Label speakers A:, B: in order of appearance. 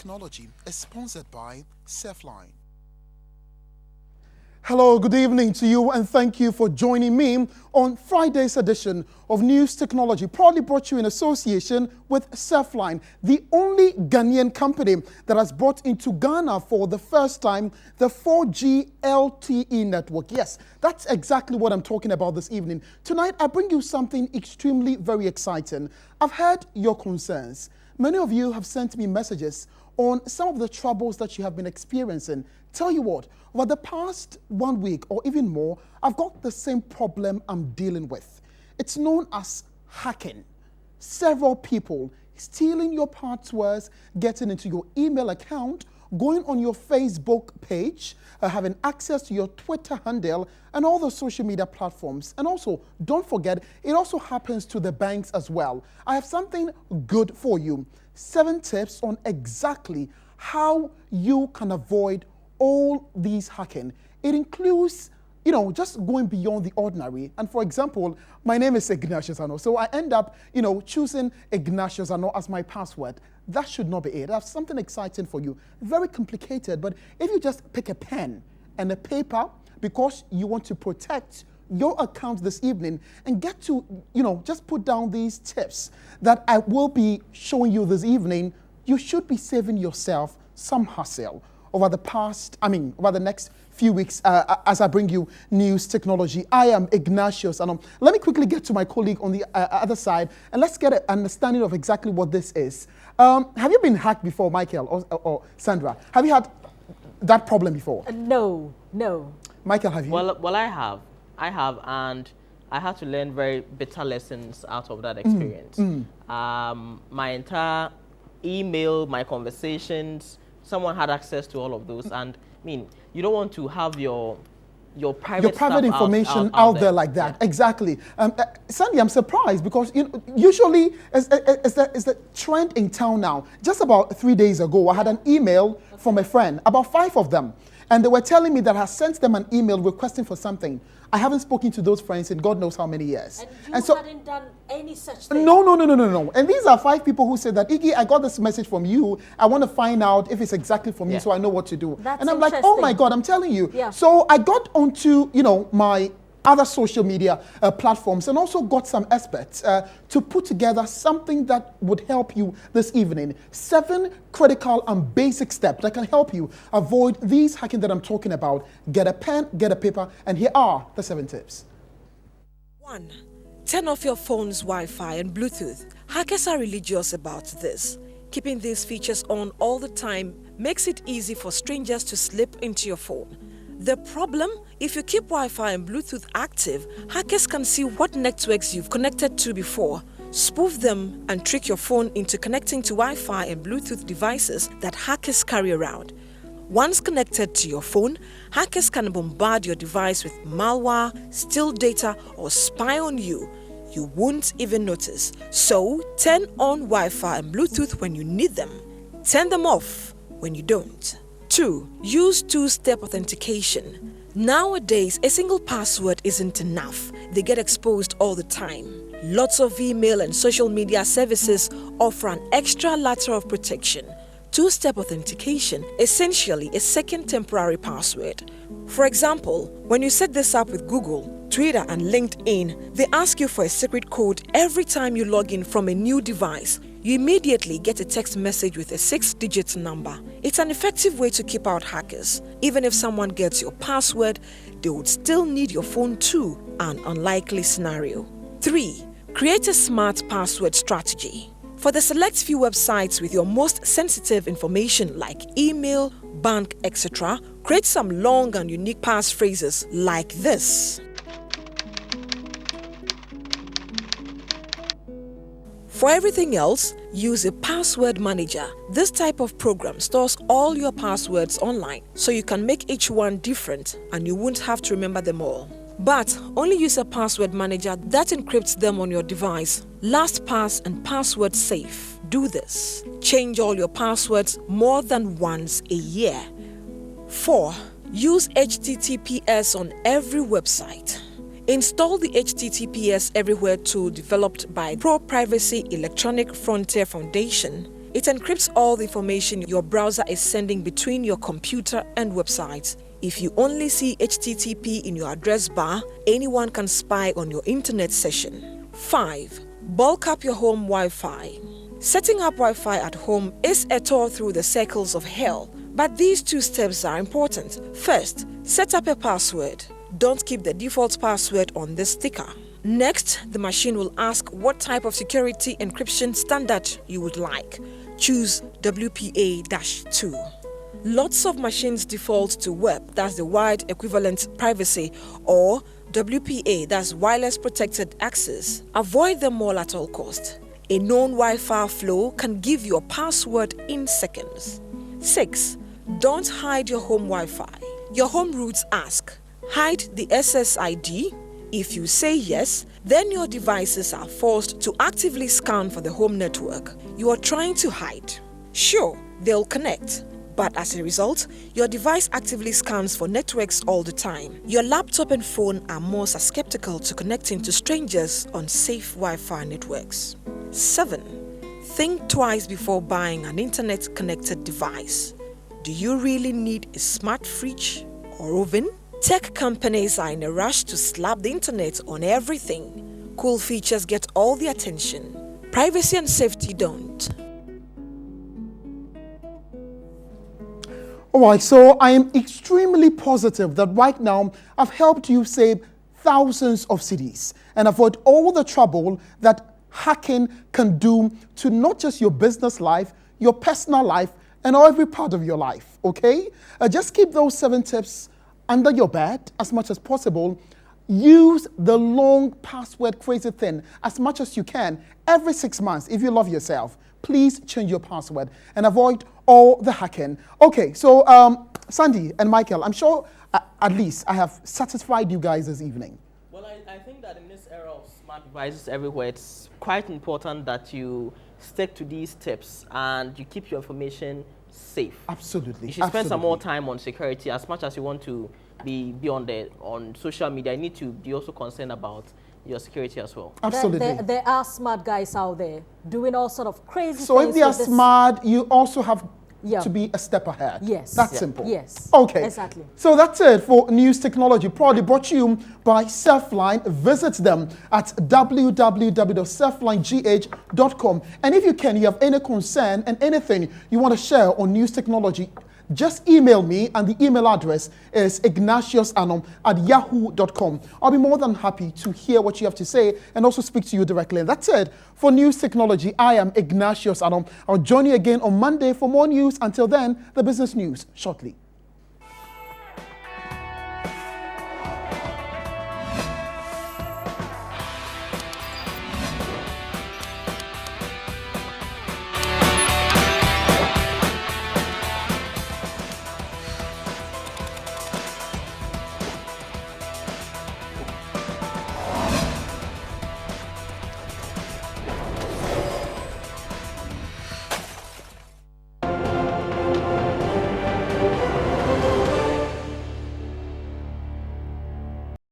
A: Technology is sponsored by Surfline.
B: Hello, good evening to you, and thank you for joining me on Friday's edition of News Technology, proudly brought you in association with Surfline, the only Ghanaian company that has brought into Ghana for the first time the 4G LTE network. Yes, that's exactly what I'm talking about this evening. Tonight, I bring you something extremely very exciting. I've heard your concerns. Many of you have sent me messages on some of the troubles that you have been experiencing. Tell you what, over the past 1 week or even more, I've got the same problem I'm dealing with. It's known as hacking. Several people stealing your passwords, getting into your email account, going on your Facebook page, having access to your Twitter handle and all the social media platforms. And also, don't forget, it also happens to the banks as well. I have something good for you. 7 tips on exactly how you can avoid all these hacking. It includes, just going beyond the ordinary. And for example, my name is Ignatius Ano. So I end up, choosing Ignatius Ano as my password. That should not be it. I have something exciting for you. Very complicated, but if you just pick a pen and a paper because you want to protect your account this evening and get to, just put down these tips that I will be showing you this evening, you should be saving yourself some hassle over the next few weeks as I bring you News Technology. I am Ignatius, and let me quickly get to my colleague on the other side, and let's get an understanding of exactly what this is. Have you been hacked before, Michael or Sandra? Have you had that problem before?
C: No.
B: Michael, have you?
D: Well, I have, and I had to learn very bitter lessons out of that experience. My entire email, my conversations, someone had access to all of those, and you don't want to have your private
B: information out there like that. Yeah. Exactly. Sandy, I'm surprised because usually it's the trend in town now. Just about 3 days ago, I had an email from a friend, about 5 of them, and they were telling me that I sent them an email requesting for something. I haven't spoken to those friends in God knows how many years.
C: And you hadn't done any such thing?
B: No. And these are 5 people who said that, Iggy, I got this message from you. I want to find out if it's exactly from you so I know what to do.
C: That's
B: and I'm like, oh my God, I'm telling you.
C: Yeah.
B: So I got onto, my other social media platforms and also got some experts to put together something that would help you this evening. 7 critical and basic steps that can help you avoid these hacking that I'm talking about. Get a pen, get a paper, and here are the 7 tips.
E: 1. Turn off your phone's Wi-Fi and Bluetooth. Hackers are religious about this. Keeping these features on all the time makes it easy for strangers to slip into your phone. The problem? If you keep Wi-Fi and Bluetooth active, hackers can see what networks you've connected to before, spoof them, and trick your phone into connecting to Wi-Fi and Bluetooth devices that hackers carry around. Once connected to your phone, hackers can bombard your device with malware, steal data, or spy on you. You won't even notice. So, turn on Wi-Fi and Bluetooth when you need them. Turn them off when you don't. 2. Use 2-step authentication. Nowadays, a single password isn't enough. They get exposed all the time. Lots of email and social media services offer an extra layer of protection. 2-step authentication, essentially a second temporary password. For example, when you set this up with Google, Twitter and LinkedIn, they ask you for a secret code every time you log in from a new device. You immediately get a text message with a 6-digit number. It's an effective way to keep out hackers. Even if someone gets your password, they would still need your phone too, an unlikely scenario. 3. Create a smart password strategy. For the select few websites with your most sensitive information like email, bank, etc., create some long and unique passphrases like this. For everything else, use a password manager. This type of program stores all your passwords online, so you can make each one different and you won't have to remember them all. But only use a password manager that encrypts them on your device. LastPass and Password Safe do this. Change all your passwords more than once a year. 4. Use HTTPS on every website. Install the HTTPS Everywhere tool developed by Pro Privacy Electronic Frontier Foundation. It encrypts all the information your browser is sending between your computer and websites. If you only see HTTP in your address bar, anyone can spy on your internet session. 5. Bulk up your home Wi-Fi. Setting up Wi-Fi at home is a tour through the circles of hell, but these 2 steps are important. First, set up a password. Don't keep the default password on this sticker. Next, the machine will ask what type of security encryption standard you would like. Choose WPA-2. Lots of machines default to web, that's the wide equivalent privacy, or WPA, that's wireless protected access. Avoid them all at all costs. A known Wi-Fi flow can give you a password in seconds. 6. Don't hide your home Wi-Fi. Your home rules ask, hide the SSID. If you say yes, then your devices are forced to actively scan for the home network you are trying to hide. Sure, they'll connect, but as a result, your device actively scans for networks all the time. Your laptop and phone are more susceptible to connecting to strangers on safe Wi-Fi networks. 7. Think twice before buying an internet-connected device. Do you really need a smart fridge or oven? Tech companies are in a rush to slap the internet on everything. Cool features get all the attention. Privacy and safety don't.
B: All right, so I am extremely positive that right now I've helped you save thousands of cedis and avoid all the trouble that hacking can do to not just your business life, your personal life, and every part of your life, okay? Just keep those 7 tips under your bed as much as possible. Use the long password crazy thing as much as you can. Every 6 months, if you love yourself, please change your password and avoid all the hacking. Okay, so Sandy and Michael, I'm sure at least I have satisfied you guys this evening.
D: Well, I think that in this era of smart devices everywhere, it's quite important that you stick to these tips and you keep your information safe.
B: Absolutely.
D: You should spend some more time on security. As much as you want to be on social media, you need to be also concerned about your security as well.
B: Absolutely.
C: There are smart guys out there doing all sort of crazy things.
B: So if they are
C: with this.
B: smart, you also have to be a step ahead.
C: Yes.
B: That's simple.
C: Yes.
B: Okay.
C: Exactly.
B: So that's it for News Technology, proudly brought to you by Surfline. Visit them at www.surflinegh.com. And if you have any concern and anything you want to share on News Technology, just email me, and the email address is ignatiusanum@yahoo.com. I'll be more than happy to hear what you have to say and also speak to you directly. And that's it for News Technology. I am Ignatius Anum. I'll join you again on Monday for more news. Until then, the business news shortly.